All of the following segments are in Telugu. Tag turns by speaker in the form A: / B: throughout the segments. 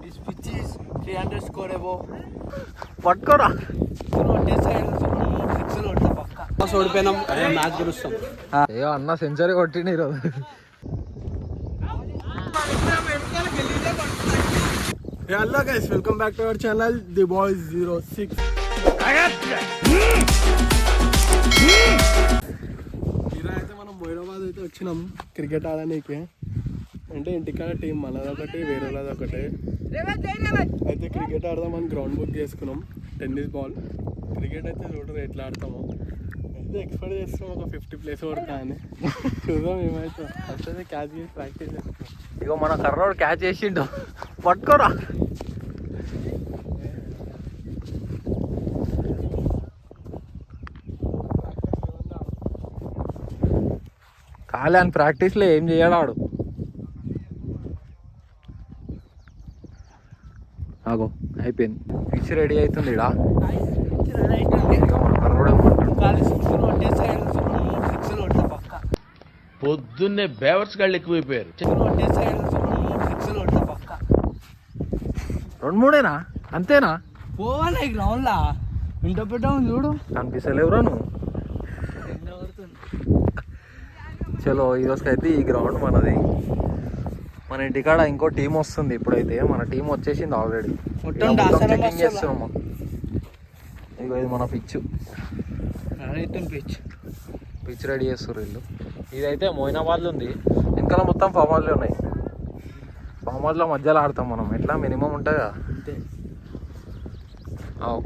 A: This pitch is 300 score above.
B: పట్టుకోరా
A: ఓడిపోయినాం. అదే మ్యాచ్ గెలుస్తాం.
B: ఏ అన్న సెంచరీ కొట్టిండు ఈరోజు.
A: Hello guys, welcome back to our channel the boys 06. ఈరోజైతే మనం మొయినాబాద్ అయితే వచ్చినాం క్రికెట్ ఆడడానికి. అంటే ఇంటికాడ టీం మనదొకటి వేరేది ఒకటి. అయితే క్రికెట్ ఆడదామని గ్రౌండ్ బుక్ చేసుకున్నాం. టెన్నిస్ బాల్ క్రికెట్ అయితే చూడరు ఎట్లా ఆడతామో. అయితే ఎక్స్పెక్ట్ చేస్తున్నాం ఒక 50 ప్లేస్ కొడతా అని. చూద్దాం ఏమైతే. అయితే క్యాచ్ చేసి ప్రాక్టీస్ చేస్తున్నాం.
B: ఇగో మన కర్రోడు క్యాచ్ చేసిండు. పట్టుకోరా కాలే అని ప్రాక్టీస్లో ఏం చేయడాడు. ఆగో అయిపోయింది. పిచ్ రెడీ అవుతుంది. ఇడా
C: పొద్దున్నే బేవర్స్ గాళ్ళు ఎక్కువైపోయారు.
B: 2-3 అంతేనా?
A: పోవాలి గ్రౌండ్ లా ఇంట పెట్టాము చూడు.
B: కనిపిస్తలేవురా నువ్వు. చలో ఈరోజుకి అయితే ఈ గ్రౌండ్ మనది. మన ఇంటికాడ ఇంకో టీం వస్తుంది. ఇప్పుడైతే మన టీం వచ్చేసింది ఆల్రెడీ. చెకింగ్ చేస్తున్నాము. ఇగో ఇది మన పిచ్ రెడీ చేస్తారు వీళ్ళు. ఇదైతే మొయినాబాద్లో ఉంది. ఇంకా మొత్తం ఫామాద్లో ఉన్నాయి. ఫామాద్లో మధ్యలో ఆడతాం మనం. ఎట్లా మినిమం ఉంటుంది కదా.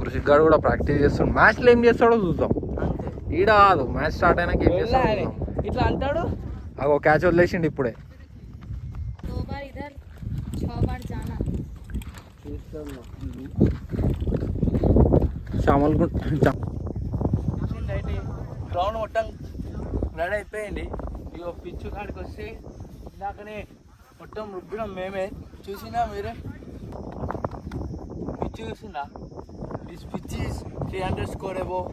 B: కృషిక్ గారు కూడా ప్రాక్టీస్ చేస్తాడు. మ్యాచ్లో ఏం చేస్తాడో చూద్దాం. ఈడ కాదు, మ్యాచ్ స్టార్ట్ అయినాక ఏం చేస్తాడు
A: ఇట్లా అంటాడు.
B: అగో క్యాచ్ వదిలేసిండు ఇప్పుడే.
A: గ్రౌండ్ మొత్తం రెడీ అయిపోయింది. ఇక పిచ్చు కాడికి వస్తే ఇందాకనే మొత్తం రుబ్బినాం మేమే. చూసినా మీరే పిచ్చు చూసిందా? This pitch is 300 score above.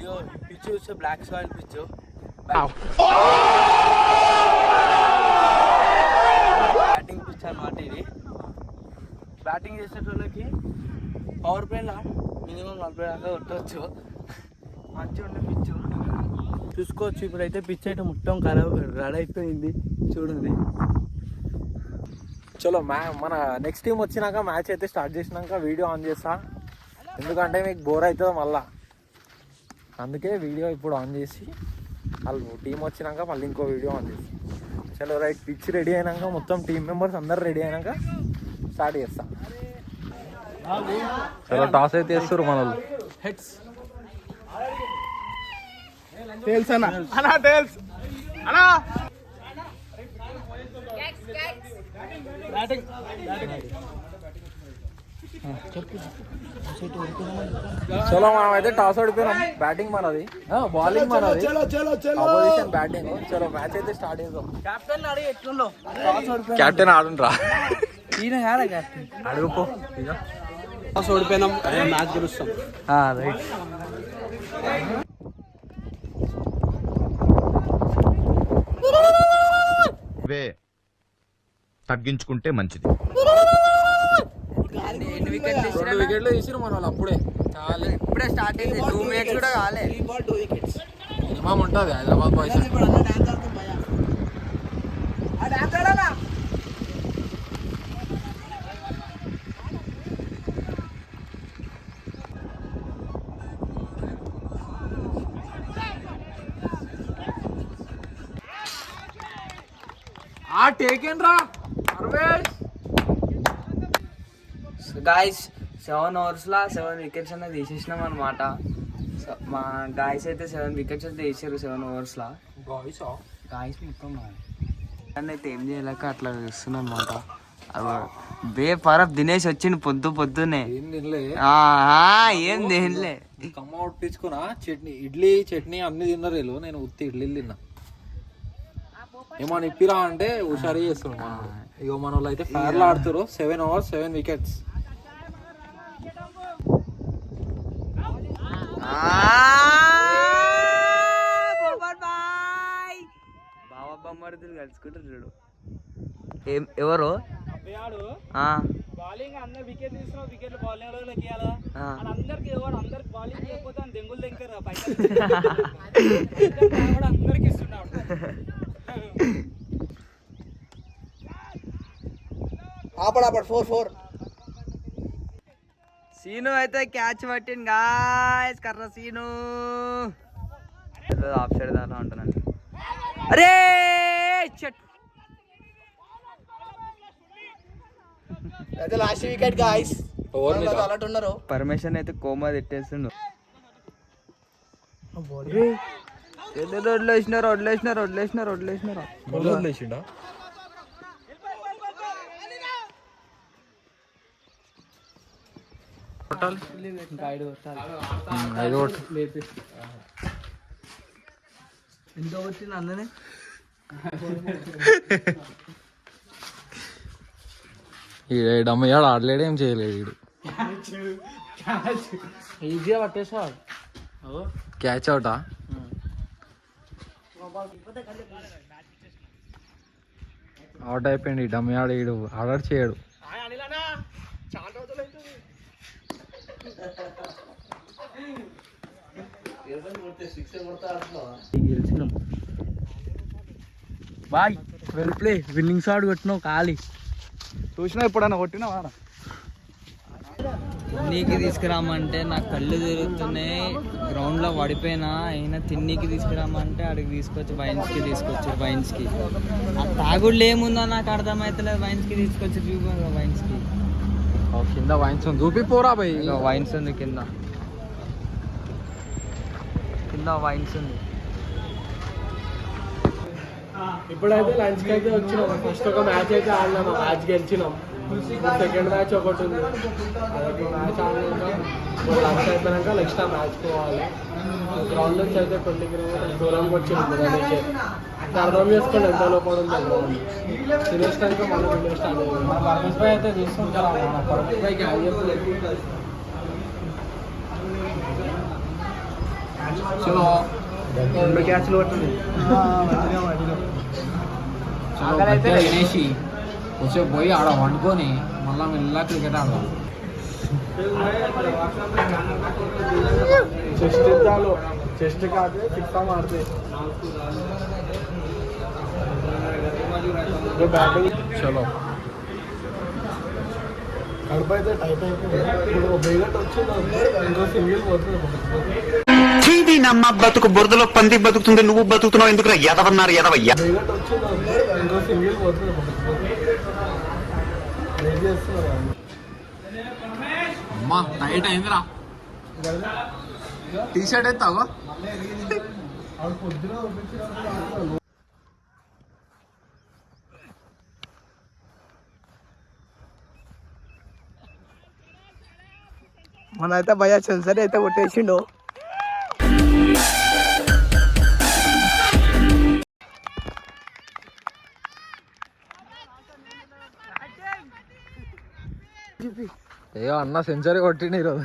A: ఇగో పిచ్చు చూస్తే black soil pitch. Batting pitch అన్నమాట ఇది. బ్యాటింగ్ చేసేటోళ్ళకి పవర్ ప్లేలో మినిమం 40 దాకా కొట్టవచ్చు. మంచిగా ఉండే పిచ్చు చూసుకోవచ్చు. ఇప్పుడైతే పిచ్ అయితే మొత్తం రెడీ అయిపోయింది చూడండి.
B: చలో మన నెక్స్ట్ టీం వచ్చినాక మ్యాచ్ అయితే స్టార్ట్ చేసినాక వీడియో ఆన్ చేస్తా. ఎందుకంటే మీకు బోర్ అవుతుంది మళ్ళా. అందుకే వీడియో ఇప్పుడు ఆన్ చేసి వాళ్ళు టీం వచ్చినాక మళ్ళీ ఇంకో వీడియో ఆన్ చేసి. చలో రైట్. పిచ్ రెడీ అయినాక మొత్తం టీం మెంబర్స్ అందరు రెడీ అయినాక స్టార్ట్ చేస్తా. చలో టాస్ అయితే వేస్తారు మన వాళ్ళు.
A: హెడ్స్ టేల్స్ అన్నా టేల్స్ అన్నా.
B: చలో మనం అయితే టాస్ ఓడిపోయినాం. బ్యాటింగ్ మనది, బౌలింగ్ మనది, అపోజిషన్ బ్యాటింగ్. చలో మ్యాచ్ అయితే స్టార్ట్ చేద్దాం.
A: కెప్టెన్ అడిగి ఎట్లుందో.
B: కెప్టెన్ ఆడుండ్రా.
A: ఈయన కాదా కెప్టెన్?
B: అడుగుపో.
A: టాస్ ఓడిపోయినాం. అదే మ్యాచ్ గెలుస్తాం.
B: రైట్.
C: తగ్గించుకుంటే మంచిది.
B: 2 వికెట్లు తీసిరు మన వాళ్ళు అప్పుడే. చాలా
A: ఇప్పుడే స్టార్ట్ అయింది. 2 మినిట్స్ కూడా కాలే.
B: మినిమం ఉంటుంది హైదరాబాద్ బాయ్స్. టేకెన్ రా పర్వేష్.
D: గాయస్ 7 ఓవర్స్లో 7 వికెట్స్ అనేది తీసేసినాం అనమాట. మా గాయస్ అయితే 7 వికెట్స్ అయితే తీసారు 7 ఓవర్స్లో. గాయస్ మొత్తం అయితే ఏం చేయలేక అట్లా చూస్తున్నాం అనమాట. బే పరఫ్ దినేష్ వచ్చిండు పొద్దునే.
B: ఏం తినలే.
D: ఏం తినలే.
B: కమ్మ తెచ్చుకున్నా. చట్నీ, ఇడ్లీ చట్నీ అన్ని తిన్నారు వీళ్ళు. నేను ఉత్తి ఇడ్లీలు తిన్నా. ఏమన్నా ఇప్పిరా అంటే హుషారు చేస్తున్నాం. ఇగో మన వాళ్ళు అయితే ఫేర్లు ఆడుతారు. 7 ఓవర్స్ 7 వికెట్స్.
D: బాబా బొమ్మడుతులు కలుసుకుంటారు చూడు. ఎవరు
E: బౌలింగ్ అందరు వికెట్ తీసుకున్నావు, వికెట్లు బౌలింగ్ ఇవ్వాలా అందరికి అందరికి బౌలింగ్ లేకపోతే దెంగులు దెంకరు అందరికి ఇస్తున్నాడు.
D: ఆపడు 4-4. సీను అయితే క్యాచ్ పట్టింది గాయ్స్, కర్ర సీను ఆఫ్ సైడ్ దాకా ఉంటున్నాను. అరే చెట్
A: అయితే లాస్ట్ వికెట్ గాయ్స్. అలాంటి ఉన్నారు.
D: పర్మిషన్ అయితే కోమా తిట్టేస్తుండు. వదిలేసినారు ఎంత వచ్చింది అందనే.
B: ఈడమ్మయ్యాడు, ఆడలేడు, ఏం చేయలేడు వీడు.
E: ఈజీగా పట్టేసాడు.
B: క్యాచ్ అవుటా? అవుట్ అయిపోయింది. డమ్మయ్యాడు, ఈడు ఆర్డర్ చేయడు.
E: గెలిచినాం boy. Well play, winning shot కొట్టినావు ఖాళీ. చూసినా ఎప్పుడన్నా కొట్టినావా? తిన్నీకి తీసుకురామంటే నాకు కళ్ళు తిరుగుతున్నాయి, గ్రౌండ్లో పడిపోయినా. అయినా తిన్నీకి తీసుకురామంటే అడిగి తీసుకొచ్చి వైన్స్కి ఆ తాగుళ్ళు ఏముందో నాకు అర్థమవుతలేదు. వైన్స్కి తీసుకొచ్చి చూపి వైన్స్కి
B: కింద వైన్స్ చూపిపోరా భయ్.
D: వైన్స్ ఉంది కింద వైన్స్ ఉంది.
A: ఇప్పుడైతే లంచ్కి అయితే వచ్చినాం. ఫస్ట్ ఒక మ్యాచ్ అయితే ఆడినాం, ఆ మ్యాచ్ గెలిచినాం. సెకండ్ మ్యాచ్ ఒకటి ఉంది, అదొక మ్యాచ్ ఆడినాక లంచ్ అయిపోయాక నెక్స్ట్ ఆ మ్యాచ్ పోవాలి. గ్రౌండ్ నుంచి అయితే 20 కిలోమీటర్స్ దూరంకి వచ్చింది. దానికి అర్థం చేసుకోండి ఎంత లోపల ఉంది గ్రౌండ్. తినేసినాక మనం వీడియో స్టార్ట్ అయ్యింది. మన పర్పస్ పై అయితే తీసుకుంటారా? మన పర్పస్ పైకి రెండు క్యాచ్లు పట్టింది.
B: తినేసి వచ్చే పోయి ఆడ వండుకొని మళ్ళా మెల్ల క్రికెట్ ఆడదాం.
A: చెస్ట్ చాలు, చెస్ట్ కాదు సిక్స్ ఆడితే బ్యాటింగ్.
B: చలో
A: కడుపు అయితే టైట్ అయిపోయింది. ఇప్పుడు బెగట్ వచ్చింది, ఇంకో సింగిల్ పోతుంది.
F: నమ్మ బతుకు బురదలో పంది బతుకుతుంది, నువ్వు బతుకుతున్నావు ఎందుకు ఎదవన్నారు ఎదవయ్యా.
A: బెగట్ వచ్చింది, ఇంకో సింగిల్ పోతుంది. ఏం చేస్తున్నారు?
B: అమ్మా టైట్ అయిందిరా. టీ షర్ట్ ఎత్తావా?
A: పొద్దున మన అయితే భయ సెన్సర్ అయితే కొట్టేసిండు.
B: ఏయో అన్న సెంచరీ కొట్టిండు ఈరోజు.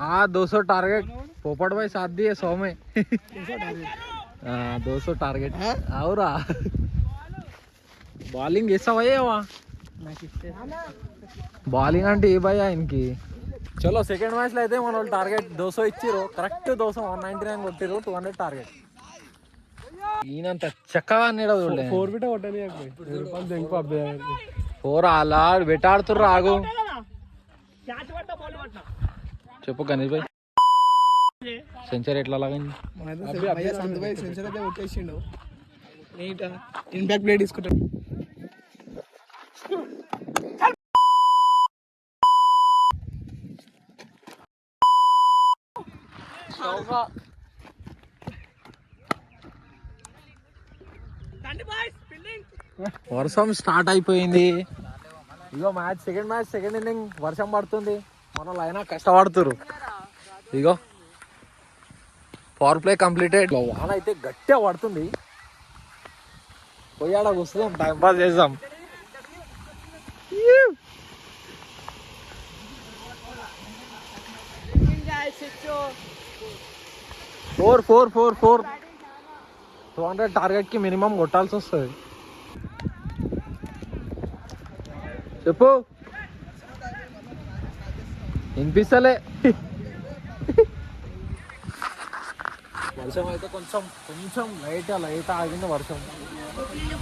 B: हाँ 200 टारगेट पोपट भाई साथ दिए 100 में 200 टारगेट అవురా బౌలింగ్ చేస్తావా బౌలింగ్ అంటే ఏ భయ్యా ఇన్కి. చలో సెకండ్ మ్యాచ్ లో అయితే మన వాళ్ళు టార్గెట్ 200 ఇచ్చిరు. కరెక్ట్ 200 199 కొట్టిరు. 200 టార్గెట్. ఈయనంత చక్కగా అన్నాడు చూడండి.
A: 4 బిట కొట్టని
B: 4 అలా వెటాడుతుర్రు. ఆగు చెప్పు గణేష్ భాయ్, సెంచరీ ఎట్లా లాగింది?
A: సెంచరీ అయితే కొట్టేసిండు. నీట్ ఇంపాక్ట్ ప్లే తీసుకుంటాడు.
B: వర్షం స్టార్ట్ అయిపోయింది. ఇగో సెకండ్ ఇన్నింగ్ వర్షం పడుతుంది. మన అయినా కష్టపడుతురు. ఇగో పవర్ ప్లే కంప్లీటెడ్. వాన అయితే గట్టిగా పడుతుంది. పోయాడ కూర్చుందాం, టైం పాస్ చేద్దాం. ఫోర్ 200 టార్గెట్కి మినిమం కొట్టాల్సి వస్తుంది. చెప్పు వినిపిస్తలే. వర్షం అయితే కొంచెం లైట్ ఆగింది వర్షం.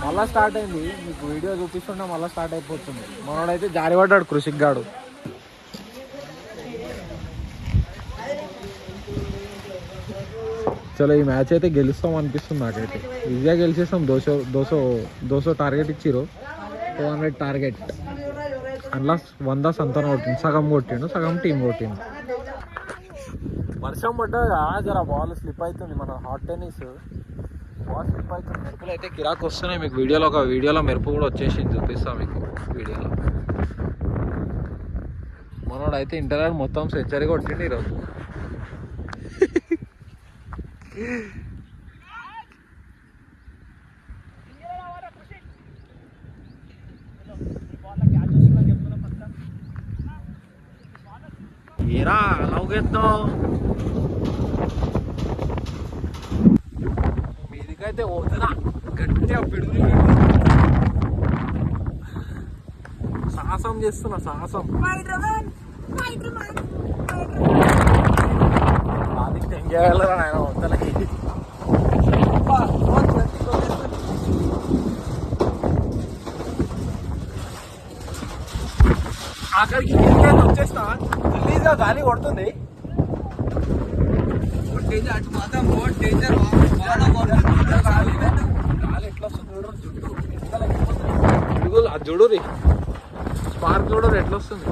B: మళ్ళీ స్టార్ట్ అయింది. మీకు వీడియో చూపిస్తుంటే మళ్ళీ స్టార్ట్ అయిపోతుంది. మనోడైతే జారిపడ్డాడు కృషిక్ గాడు. చలో ఈ మ్యాచ్ అయితే గెలుస్తాం అనిపిస్తుంది నాకైతే. ఈజీగా గెలిచేస్తాం. 200 టార్గెట్ ఇచ్చిరు. 200 టార్గెట్ అందులో 100 సంతానం కొట్టిండు. సగం కొట్టిండు, సగం టీం కొట్టిండు. వర్షం పడ్డదా జర బాల్ స్లిప్ అవుతుంది. మన హాట్ టెన్నిస్ బాల్ స్లిప్ అవుతుంది. మెరుపులు అయితే కిరాకు వస్తున్నాయి. మీకు వీడియోలో మెరుపు కూడా వచ్చేసింది, చూపిస్తాం మీకు వీడియోలో. మనోడు అయితే ఇంటర్నెట్ మొత్తం సెంచరీ కొట్టిండు ఈరోజు. ఏరా లవ్గెత్తావు మీదికైతే పోతున్నా గట్టిగా పిడుగులు. సాహసం చేస్తున్నా, సాహసం. అది తెంగేయాలరా ఆయన వద్దలకి. అక్కడికి వచ్చేస్తా. రిలీజ్గా గాలి కొడుతుంది. గాలి ఎట్లా వస్తుంది చూడు. స్పార్క్ చూడరు ఎట్లా వస్తుంది.